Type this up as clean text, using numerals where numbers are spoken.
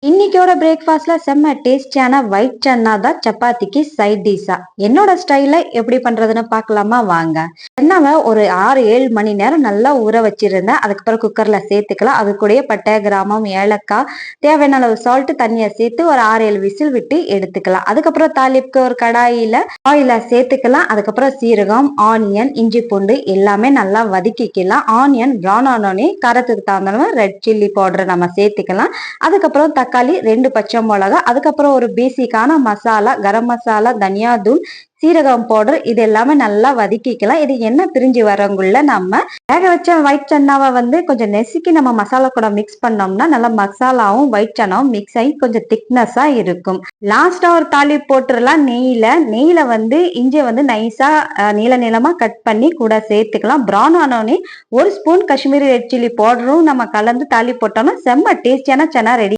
இன்னைக்கோட பிரேக்ஃபாஸ்ட்ல செம்ம டேஸ்டியான ஒயிட் சன்னா தான் சப்பாத்திக்கு சைட் டிஷ்ஷா. என்னோட ஸ்டைல எப்படி பண்றதுன்னு பார்க்கலாமா வாங்க. சென்னாவை ஒரு 6-7 மணி நேரம் நல்லா ஊற வச்சிருந்தேன். அதுக்கப்புறம் குக்கர்ல சேர்த்துக்கலாம். அது கூடயே பட்டை, கிராமம், ஏலக்காய், தேவையான அளவு சால்ட், தண்ணியை சேர்த்து ஒரு 6-7 விசில் விட்டு எடுத்துக்கலாம். அதுக்கப்புறம் தாளிப்புக்கு ஒரு கடாயில ஆயில சேர்த்துக்கலாம். அதுக்கப்புறம் சீரகம், ஆனியன், இஞ்சி பூண்டு எல்லாமே நல்லா வதக்கிக்கலாம். ஆனியன் ப்ரௌன் ஆனோடனே காரத்துக்கு தகுந்த ரெட் சில்லி பவுடர் நம்ம சேர்த்துக்கலாம். அதுக்கப்புறம் தக்காளி, 2 பச்சை மிளகா, அதுக்கப்புறம் ஒரு பேசிக்கான மசாலா, கரம் மசாலா, தனியா தூள், சீரகம் பவுடர் இது எல்லாமே நல்லா வதக்கிக்கலாம். இது எண்ணெய் பிரிஞ்சு வரங்குள்ள நம்ம வேக வச்ச ஒயிட் சன்னாவை கொஞ்சம் நெசுக்கி நம்ம மசாலா கூட மிக்ஸ் பண்ணோம்னா நல்லா மசாலாவும் ஒயிட் சன்னாவும் மிக்ஸ் ஆகி கொஞ்சம் திக்னஸா இருக்கும். லாஸ்டா ஒரு தாளி போட்டுடலாம். நெய்யில இஞ்சி நைஸா நீள நீளமா கட் பண்ணி கூட சேர்த்துக்கலாம். ப்ரௌன் ஆனோடனே 1 ஸ்பூன் காஷ்மீரி ரெட் சில்லி பவுடரும் நம்ம கலந்து தாளி போட்டோம்னா செம்ம டேஸ்டியான சன்னா ரெடி.